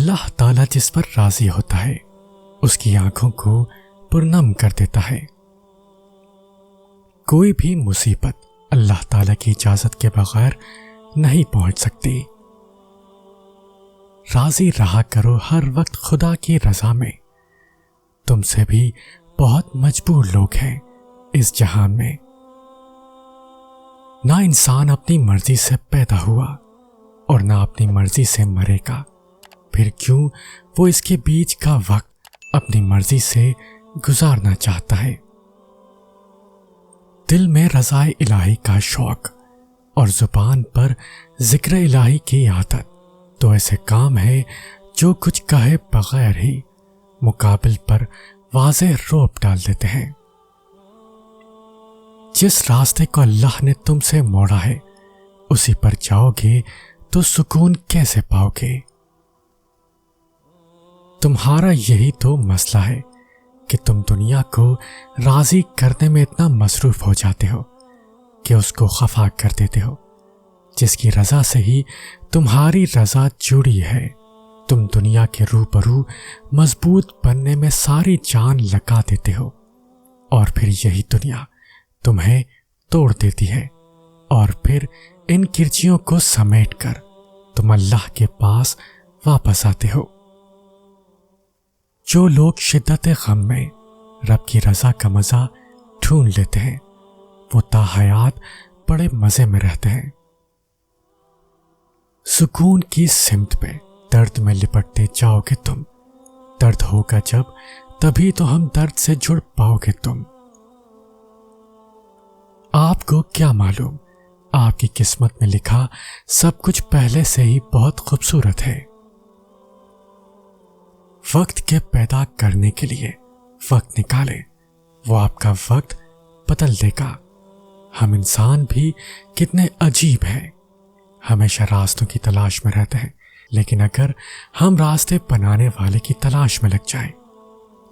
اللہ تعالیٰ جس پر راضی ہوتا ہے اس کی آنکھوں کو پرنم کر دیتا ہے۔ کوئی بھی مصیبت اللہ تعالیٰ کی اجازت کے بغیر نہیں پہنچ سکتی۔ راضی رہا کرو ہر وقت خدا کی رضا میں۔ تم سے بھی بہت مجبور لوگ ہیں اس جہان میں۔ نہ انسان اپنی مرضی سے پیدا ہوا اور نہ اپنی مرضی سے مرے گا، پھر کیوں وہ اس کے بیچ کا وقت اپنی مرضی سے گزارنا چاہتا ہے؟ دل میں رضا الہی کا شوق اور زبان پر ذکر الہی کی عادت تو ایسے کام ہے جو کچھ کہے بغیر ہی مقابل پر واضح رعب ڈال دیتے ہیں۔ جس راستے کو اللہ نے تم سے موڑا ہے اسی پر جاؤ گے تو سکون کیسے پاؤ گے؟ تمہارا یہی تو مسئلہ ہے کہ تم دنیا کو راضی کرنے میں اتنا مصروف ہو جاتے ہو کہ اس کو خفا کر دیتے ہو جس کی رضا سے ہی تمہاری رضا جڑی ہے۔ تم دنیا کے روبرو مضبوط بننے میں ساری جان لگا دیتے ہو اور پھر یہی دنیا تمہیں توڑ دیتی ہے، اور پھر ان کرچیوں کو سمیٹ کر تم اللہ کے پاس واپس آتے ہو۔ جو لوگ شدت غم میں رب کی رضا کا مزہ ڈھونڈ لیتے ہیں وہ تا حیات بڑے مزے میں رہتے ہیں۔ سکون کی سمت پہ درد میں لپٹتے جاؤ گے تم، درد ہوگا جب تبھی تو ہم درد سے جڑ پاؤ گے تم۔ آپ کو کیا معلوم، آپ کی قسمت میں لکھا سب کچھ پہلے سے ہی بہت خوبصورت ہے۔ وقت کے پیدا کرنے کے لیے وقت نکالے، وہ آپ کا وقت بدل دے گا۔ ہم انسان بھی کتنے عجیب ہیں، ہمیشہ راستوں کی تلاش میں رہتے ہیں، لیکن اگر ہم راستے بنانے والے کی تلاش میں لگ جائیں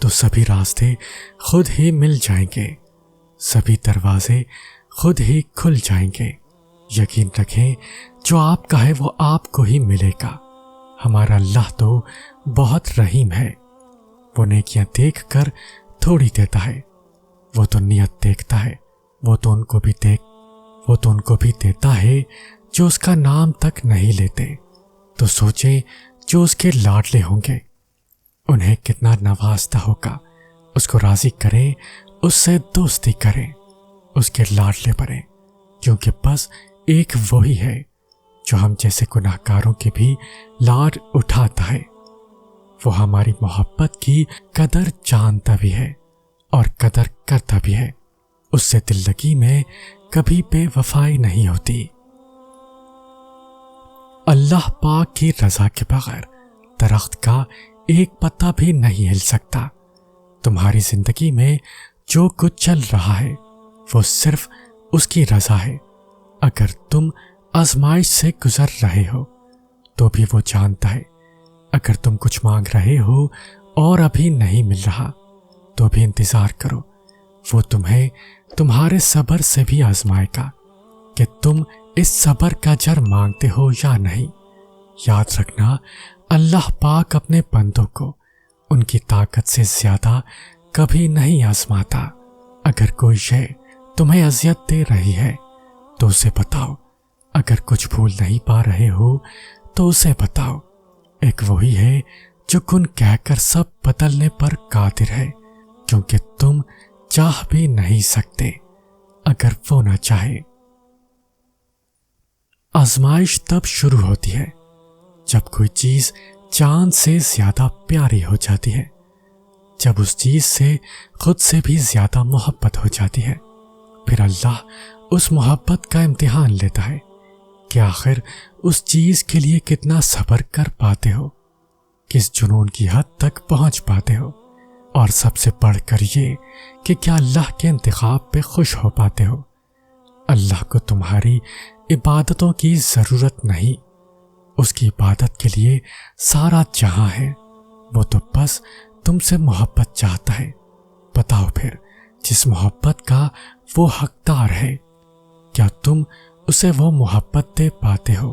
تو سبھی راستے خود ہی مل جائیں گے، سبھی دروازے خود ہی کھل جائیں گے۔ یقین رکھیں جو آپ کا ہے وہ آپ کو ہی ملے گا۔ ہمارا اللہ تو بہت رحیم ہے، وہ نیکیاں دیکھ کر تھوڑی دیتا ہے، وہ تو نیت دیکھتا ہے، وہ تو ان کو بھی دیتا ہے جو اس کا نام تک نہیں لیتے۔ تو سوچیں جو اس کے لاڈلے ہوں گے انہیں کتنا نوازتا ہوگا۔ اس کو راضی کریں، اس سے دوستی کریں، اس کے لاڈلے بنیں، کیونکہ بس ایک وہی ہے جو ہم جیسے گناہ گاروں کے بھی لاڈ اٹھاتا ہے۔ وہ ہماری محبت کی قدر جانتا بھی ہے اور قدر کرتا بھی ہے، اس سے دل لگی میں کبھی بے وفائی نہیں ہوتی۔ اللہ پاک کی رضا کے بغیر درخت کا ایک پتا بھی نہیں ہل سکتا۔ تمہاری زندگی میں جو کچھ چل رہا ہے وہ صرف اس کی رضا ہے۔ اگر تم آزمائش سے گزر رہے ہو تو بھی وہ جانتا ہے، اگر تم کچھ مانگ رہے ہو اور ابھی نہیں مل رہا تو بھی انتظار کرو، وہ تمہیں تمہارے صبر سے بھی آزمائے گا کہ تم اس صبر کا اجر مانگتے ہو یا نہیں۔ یاد رکھنا اللہ پاک اپنے بندوں کو ان کی طاقت سے زیادہ کبھی نہیں آزماتا۔ اگر کوئی شے تمہیں اذیت دے رہی ہے تو اسے بتاؤ، اگر کچھ بھول نہیں پا رہے ہو تو اسے بتاؤ۔ ایک وہی ہے جو کن کہہ کر سب بدلنے پر قادر ہے، کیونکہ تم چاہ بھی نہیں سکتے اگر وہ نہ چاہے۔ آزمائش تب شروع ہوتی ہے جب کوئی چیز جان سے زیادہ پیاری ہو جاتی ہے، جب اس چیز سے خود سے بھی زیادہ محبت ہو جاتی ہے۔ پھر اللہ اس محبت کا امتحان لیتا ہے کہ آخر اس چیز کے لیے کتنا صبر کر پاتے ہو، کس جنون کی حد تک پہنچ پاتے ہو، اور سب سے بڑھ کر یہ کہ کیا اللہ کے انتخاب پہ خوش ہو پاتے ہو۔ اللہ کو تمہاری عبادتوں کی ضرورت نہیں، اس کی عبادت کے لیے سارا جہاں ہے، وہ تو بس تم سے محبت چاہتا ہے۔ بتاؤ پھر جس محبت کا وہ حقدار ہے، کیا تم اسے وہ محبت دے پاتے ہو؟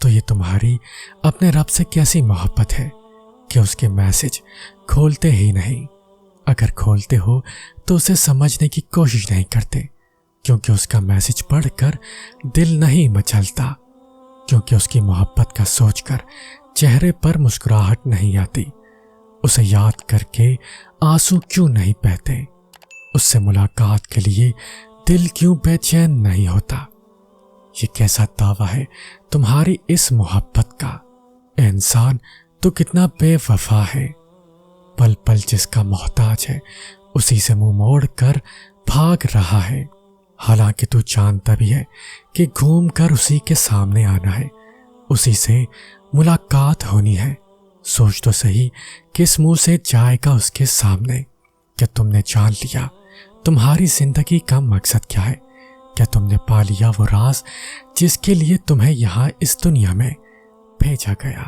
تو یہ تمہاری اپنے رب سے کیسی محبت ہے کہ اس کے میسج کھولتے ہی نہیں۔ اگر کھولتے ہو تو اسے سمجھنے کی کوشش نہیں کرتے، کیونکہ اس کا میسج پڑھ کر دل نہیں مچلتا، کیونکہ اس کی محبت کا سوچ کر چہرے پر مسکراہٹ نہیں آتی، اسے یاد کر کے آنسو کیوں نہیں بہتے، اس سے ملاقات کے لیے دل کیوں بے چین نہیں ہوتا۔ یہ کیسا دعویٰ ہے تمہاری اس محبت کا؟ اے انسان، تو کتنا بے وفا ہے، پل پل جس کا محتاج ہے اسی سے منہ موڑ کر بھاگ رہا ہے، حالانکہ تو جانتا بھی ہے کہ گھوم کر اسی کے سامنے آنا ہے، اسی سے ملاقات ہونی ہے۔ سوچ تو صحیح کس منہ سے جائے گا اس کے سامنے؟ کیا تم نے جان لیا تمہاری زندگی کا مقصد کیا ہے؟ کیا تم نے پا لیا وہ راز جس کے لیے تمہیں یہاں اس دنیا میں بھیجا گیا؟